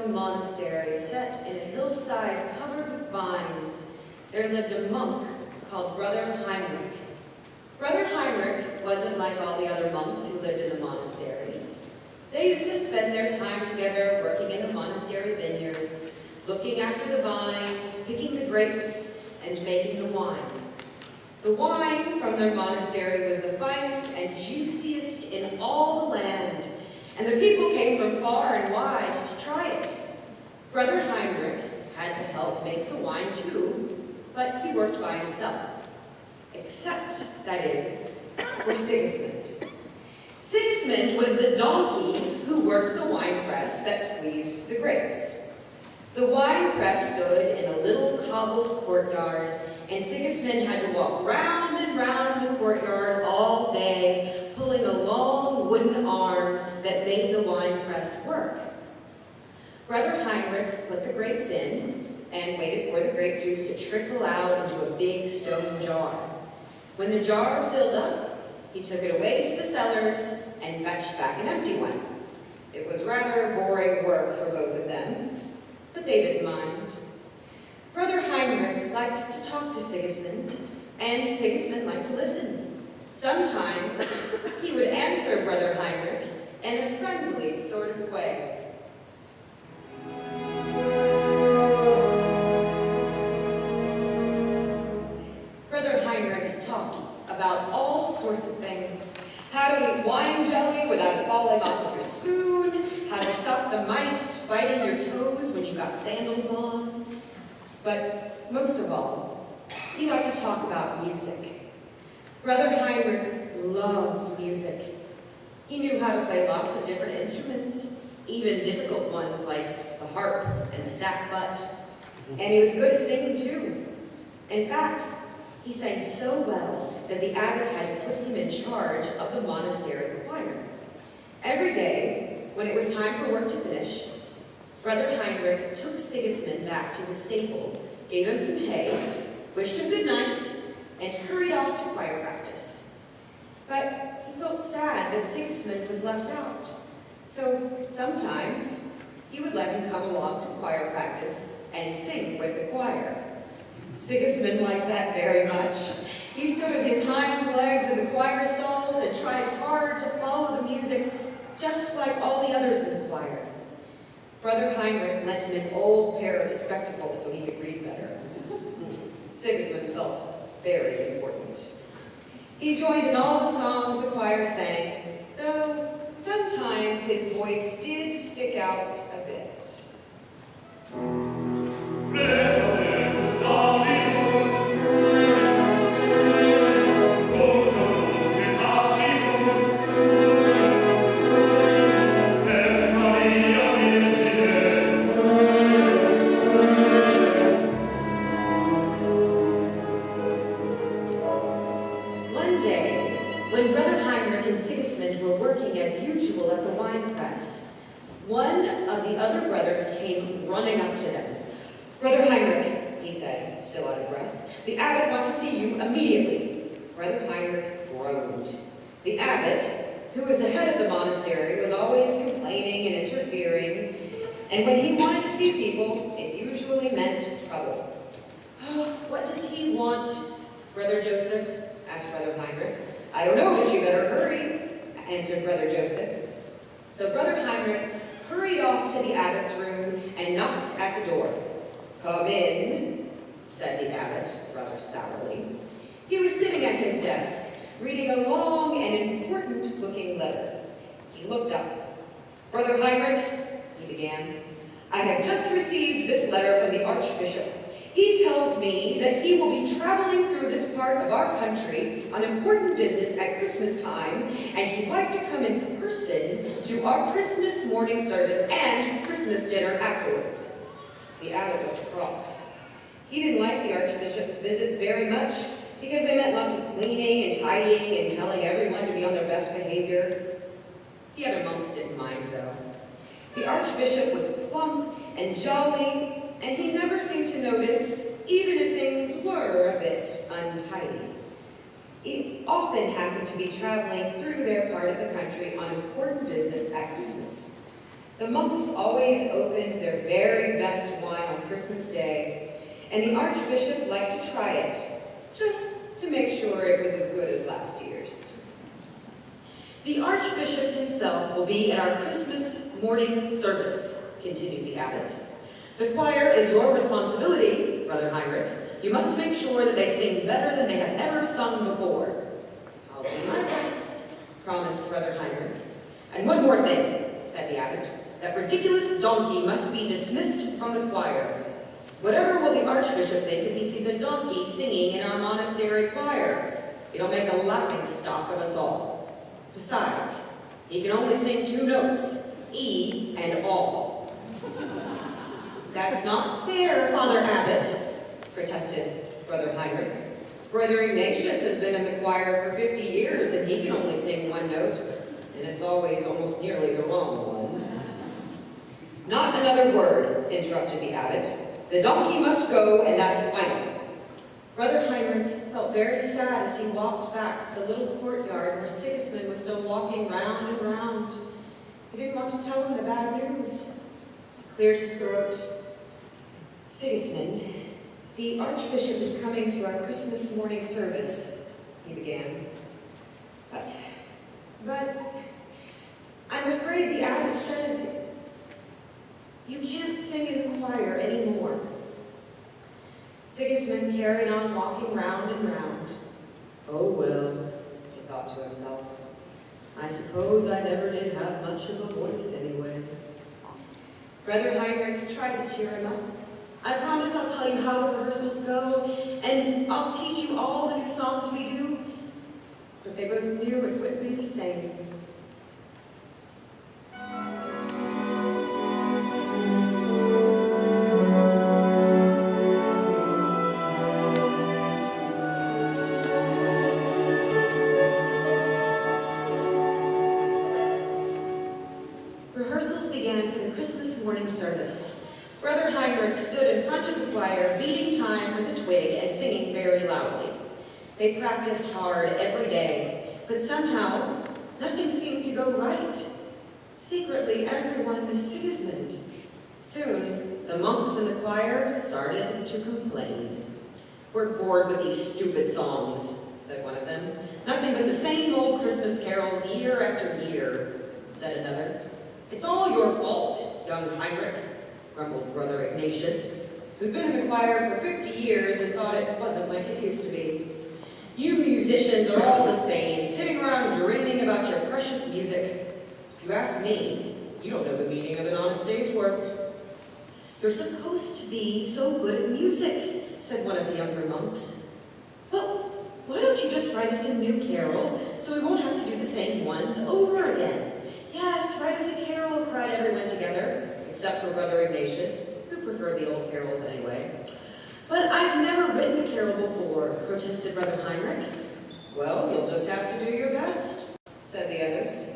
monastery set in a hillside covered with vines, there lived a monk called Brother Heinrich. Brother Heinrich wasn't like all the other monks who lived in the monastery. They used to spend their time together working in the monastery vineyards, looking after the vines, picking the grapes, and making the wine. The wine from their monastery was the finest and juiciest in all the land, and the people came from far and wide to try it. Brother Heinrich had to help make the wine too, but he worked by himself. Except, that is, for Sigismund. Sigismund was the donkey who worked the wine press that squeezed the grapes. The wine press stood in a little cobbled courtyard, and Sigismund had to walk round and round the courtyard all day, pulling a long wooden arm that made the wine press work. Brother Heinrich put the grapes in and waited for the grape juice to trickle out into a big stone jar. When the jar filled up, he took it away to the cellars and fetched back an empty one. It was rather boring work for both of them, but they didn't mind. Brother Heinrich liked to talk to Sigismund, and Sigismund liked to listen. Sometimes he would answer Brother Heinrich in a friendly sort of way. Brother Heinrich talked about all sorts of things. How to eat wine jelly without falling off of your spoon, how to stop the mice biting your toes when you've got sandals on. But most of all, he liked to talk about music. Brother Heinrich loved music. He knew how to play lots of different instruments, even difficult ones like the harp and the sackbut. And he was good at singing too. In fact, he sang so well that the abbot had put him in charge of the monastery choir. Every day, when it was time for work to finish, Brother Heinrich took Sigismund back to his stable, gave him some hay, wished him good night, and hurried off to choir practice. But he felt sad that Sigismund was left out, so sometimes he would let him come along to choir practice and sing with the choir. Sigismund liked that very much. He stood at his hind legs in the choir stalls and tried hard to follow the music, just like all the others in the choir. Brother Heinrich lent him an old pair of spectacles so he could read better. Sigismund felt very important. He joined in all the songs the choir sang, though sometimes his voice did stick out a bit. One of the other brothers came running up to them. "Brother Heinrich," he said, still out of breath, "the abbot wants to see you immediately." Brother Heinrich groaned. The abbot, who was the head of the monastery, was always complaining and interfering, and when he wanted to see people, it usually meant trouble. "Oh, what does he want, Brother Joseph?" asked Brother Heinrich. "I don't know, but you better hurry," answered Brother Joseph. So Brother Heinrich hurried off to the abbot's room and knocked at the door. "Come in," said the abbot, rather sourly. He was sitting at his desk, reading a long and important-looking letter. He looked up. "Brother Heinrich," he began, "I have just received this letter from the Archbishop. He tells me that he will be traveling through this part of our country on important business at Christmas time, and he'd like to come in person to our Christmas morning service and Christmas dinner afterwards." The abbot looked cross. He didn't like the Archbishop's visits very much because they meant lots of cleaning and tidying and telling everyone to be on their best behavior. The other monks didn't mind, though. The Archbishop was plump and jolly, and he never seemed to notice, even if things were a bit untidy. He often happened to be traveling through their part of the country on important business at Christmas. The monks always opened their very best wine on Christmas Day, and the Archbishop liked to try it, just to make sure it was as good as last year's. The Archbishop himself will be at our Christmas morning service, continued the abbot. The choir is your responsibility, Brother Heinrich. You must make sure that they sing better than they have ever sung before. I'll do my best, promised Brother Heinrich. And one more thing, said the abbot. That ridiculous donkey must be dismissed from the choir. Whatever will the Archbishop think if he sees a donkey singing in our monastery choir? It'll make a laughing stock of us all. Besides, he can only sing 2 notes, E and all. That's not fair, Father Abbot, protested Brother Heinrich. Brother Ignatius has been in the choir for 50 years, and he can only sing 1 note, and it's always almost nearly the wrong one. Not another word, interrupted the abbot. The donkey must go, and that's final. Brother Heinrich felt very sad as he walked back to the little courtyard where Sigismund was still walking round and round. He didn't want to tell him the bad news. He cleared his throat. Sigismund, the Archbishop is coming to our Christmas morning service, he began. But, I'm afraid the abbot says you can't sing in the choir anymore. Sigismund carried on walking round and round. Oh well, he thought to himself. I suppose I never did have much of a voice anyway. Brother Heinrich tried to cheer him up. I promise I'll tell you how the rehearsals go, and I'll teach you all the new songs we do. But they both knew it wouldn't be the same. Rehearsals began for the Christmas morning service. Brother Heinrich stood in front of the choir, beating time with a twig and singing very loudly. They practiced hard every day, but somehow nothing seemed to go right. Secretly, everyone missed Sigismund. Soon, the monks in the choir started to complain. We're bored with these stupid songs, said one of them. Nothing but the same old Christmas carols year after year, said another. It's all your fault, young Heinrich, grumbled Brother Ignatius, who'd been in the choir for 50 years and thought it wasn't like it used to be. You musicians are all the same, sitting around dreaming about your precious music. If you ask me, you don't know the meaning of an honest day's work. You're supposed to be so good at music, said one of the younger monks. Well, why don't you just write us a new carol so we won't have to do the same ones over again? Yes, write us a carol, cried everyone together, except for Brother Ignatius, who preferred the old carols anyway. But I've never written a carol before, protested Brother Heinrich. Well, you'll just have to do your best, said the others.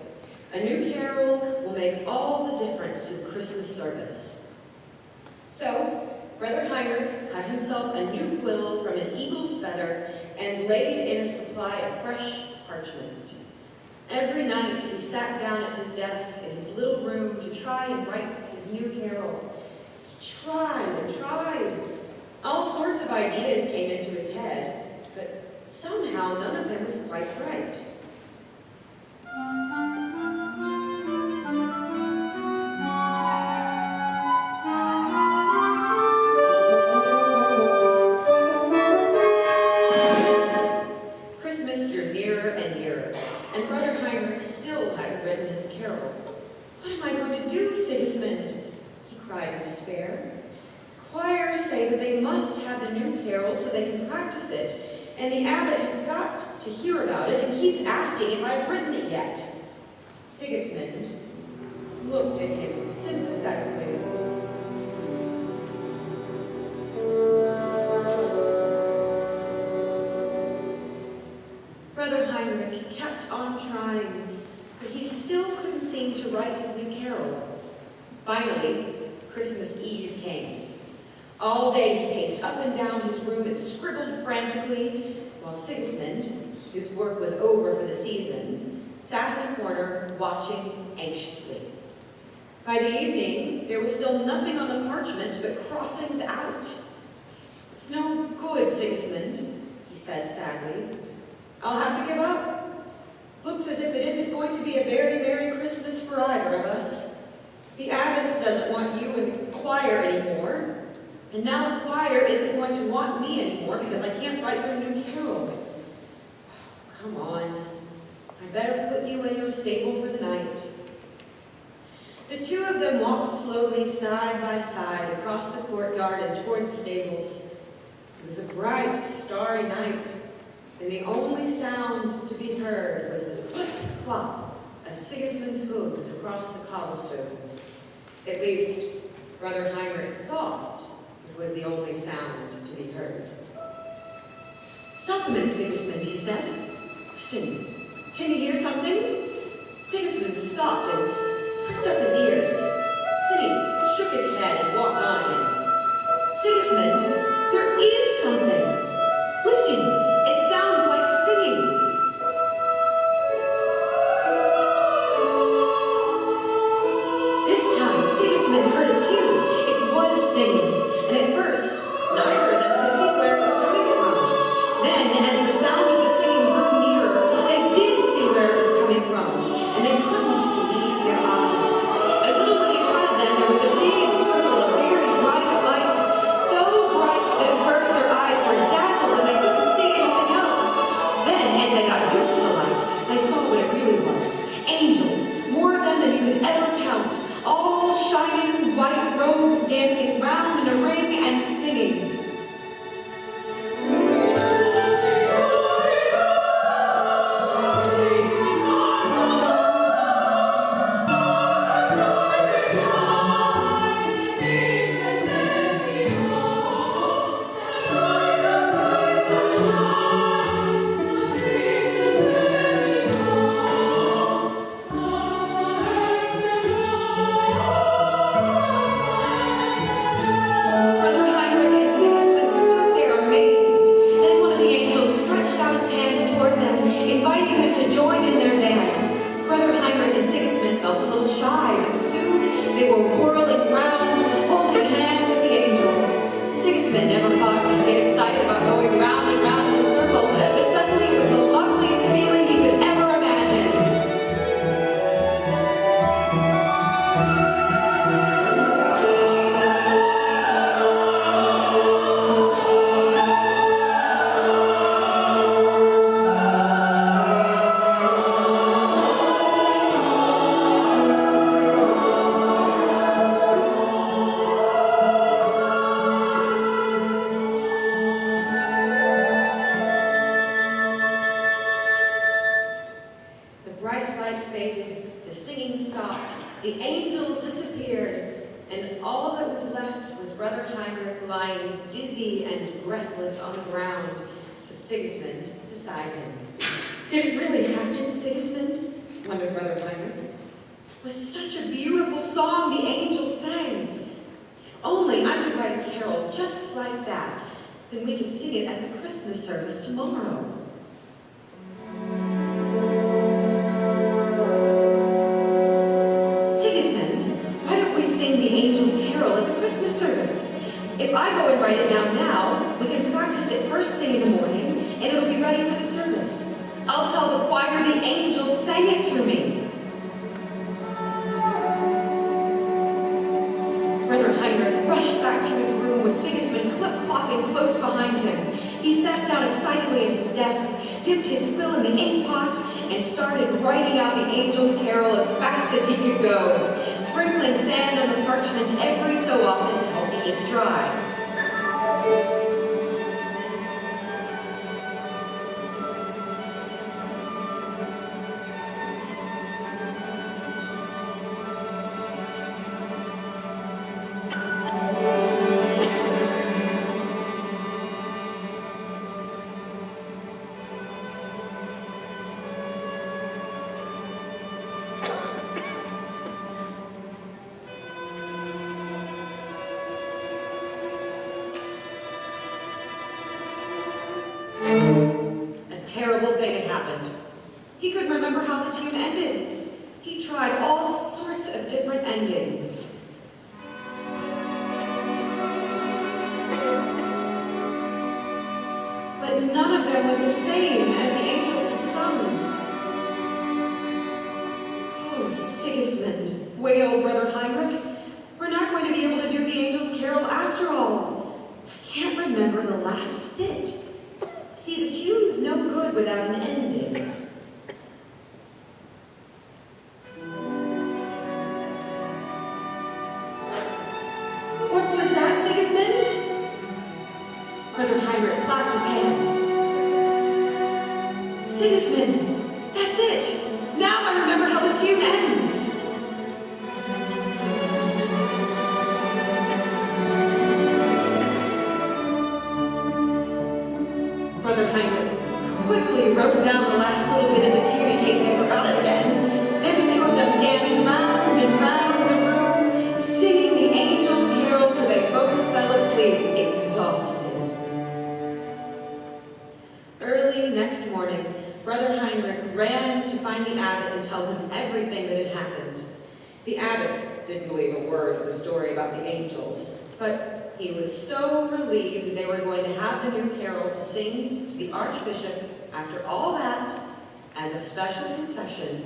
A new carol will make all the difference to the Christmas service. So, Brother Heinrich cut himself a new quill from an eagle's feather and laid in a supply of fresh parchment. Every night he sat down at his desk in his little room to try and write his new carol. He tried and tried. All sorts of ideas came into his head, but somehow none of them was quite right. Christmas drew nearer and nearer, and Brother Heinrich still hadn't written his carol. What am I going to do, Sigismund? He cried in despair. The choir say that they must have the new carol so they can practice it, and the abbot has got to hear about it and keeps asking if I've written it yet. Sigismund looked at him sympathetically. Brother Heinrich kept on trying, but he still couldn't seem to write his new carol. Finally, Christmas Eve came. All day he paced up and down his room and scribbled frantically, while Sigismund, whose work was over for the season, sat in a corner watching anxiously. By the evening, there was still nothing on the parchment but crossings out. "It's no good, Sigismund," he said sadly. "I'll have to give up. Looks as if it isn't going to be a very Merry Christmas for either of us. The abbot doesn't want you in the choir anymore, and now the choir isn't going to want me anymore because I can't write your new carol. Come on, I better put you in your stable for the night." The two of them walked slowly side by side across the courtyard and toward the stables. It was a bright, starry night, and the only sound to be heard was the clip-clop of Sigismund's hooves across the cobblestones. At least, Brother Heinrich thought it was the only sound to be heard. "Stop a minute, Sigismund," he said. "Listen, can you hear something?" Sigismund stopped and pricked up his ears. Then he shook his head and walked on again. "Sigismund, there is something. Listen, it sounds like singing." This time, Sigismund heard it too. It was singing, and at first, neither of them could see where it was coming from. Then, as the sound of the singing grew nearer, they did see where it was coming from, and they couldn't believe their eyes. A little way in front of them, there was a big circle of very bright light, so bright that at first their eyes were dazzled and they couldn't see anything else. Then, as they got used to the light, they saw what it really was. Angels, more of them than you could ever count, all shining white robes dancing round in a ring and singing. Did it really happen, Sigismund? Wondered Brother Heinrich. It was such a beautiful song the angels sang. If only I could write a carol just like that, then we could sing it at the Christmas service tomorrow. Sigismund, why don't we sing the angels' carol at the Christmas service? If I go and write it down now, we can practice it first thing in the morning, and it'll be ready for the service. I'll tell the choir the angels sang it to me. Brother Heinrich rushed back to his room with Sigismund clip-clopping close behind him. He sat down excitedly at his desk, dipped his quill in the ink pot, and started writing out the angels' carol as fast as he could go, sprinkling sand on the parchment every so often to help the ink dry. Terrible thing had happened. He couldn't remember how the tune ended. He tried all sorts of different endings. But none of them was the same as the angels had sung. Oh, Sigismund, wailed Brother Heinrich, we're not going to be able to do the Angels' Carol after all. I can't remember the last bit. See, the tune's no good without an ending. What was that, Sigismund? Brother Heinrich clapped his hand. Sigismund, that's it! Now I remember how the tune ends! Brother Heinrich quickly wrote down the last little bit of the tune in case he forgot it again. Then the two of them danced round and round the room, singing the Angels' Carol till they both fell asleep, exhausted. Early next morning, Brother Heinrich ran to find the abbot and tell him everything that had happened. The abbot didn't believe a word of the story about the angels, but he was so relieved they were going to have the new carol to sing to the archbishop after all that, as a special concession,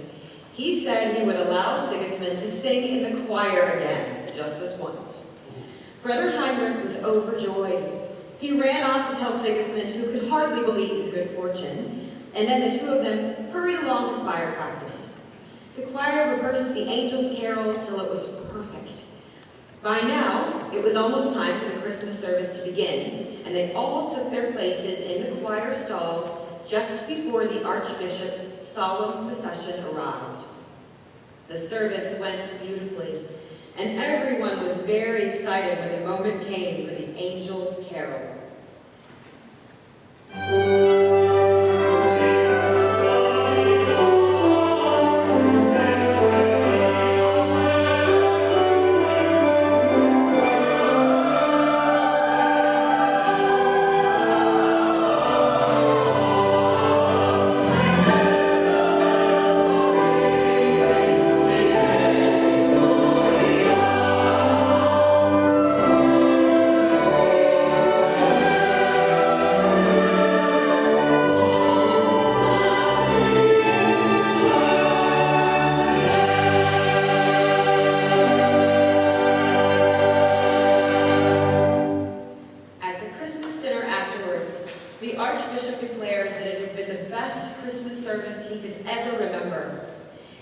he said he would allow Sigismund to sing in the choir again, just this once. Brother Heinrich was overjoyed. He ran off to tell Sigismund, who could hardly believe his good fortune, and then the two of them hurried along to choir practice. The choir rehearsed the Angels' Carol till it was perfect. By now, it was almost time for the Christmas service to begin, and they all took their places in the choir stalls just before the Archbishop's solemn procession arrived. The service went beautifully, and everyone was very excited when the moment came for the Angels' Carol.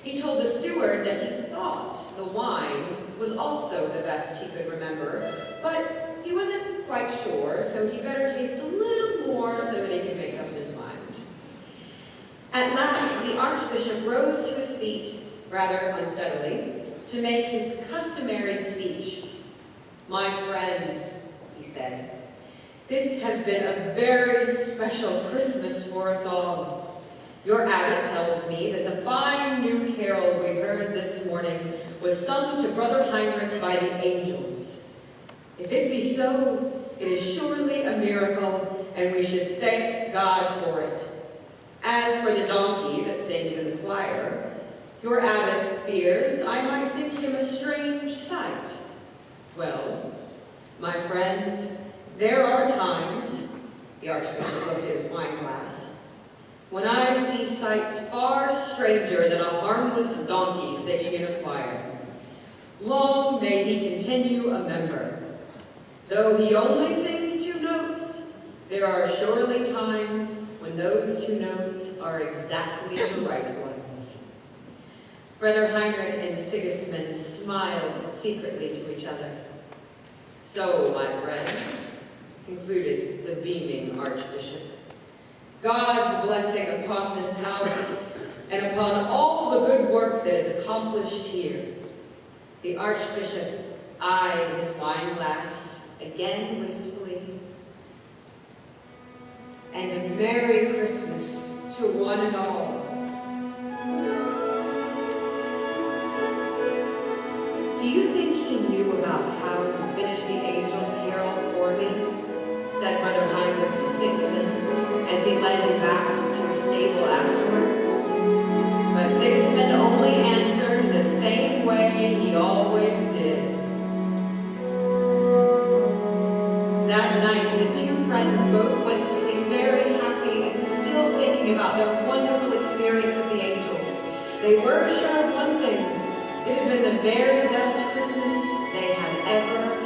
He told the steward that he thought the wine was also the best he could remember, but he wasn't quite sure, so he better taste a little more so that he could make up his mind. At last, the Archbishop rose to his feet, rather unsteadily, to make his customary speech. "My friends," he said, "this has been a very special Christmas for us all. Your abbot tells me that the fine new carol we heard this morning was sung to Brother Heinrich by the angels. If it be so, it is surely a miracle, and we should thank God for it. As for the donkey that sings in the choir, your abbot fears I might think him a strange sight. Well, my friends, there are times," the Archbishop looked at his wine glass, "when I see sights far stranger than a harmless donkey singing in a choir. Long may he continue a member. Though he only sings 2 notes, there are surely times when those 2 notes are exactly the right ones." Brother Heinrich and Sigismund smiled secretly to each other. "So, my friends," concluded the beaming Archbishop, "God's blessing upon this house and upon all the good work that is accomplished here." The Archbishop eyed his wine glass again wistfully. "And a Merry Christmas to one and all." "Do you think he knew about how to finish the Angels' Carol for me?" said Brother Heinrich to Sigismund as he led him back to his stable afterwards. But Sigismund only answered, talking about their wonderful experience with the angels. They were sure of one thing. It had been the very best Christmas they had ever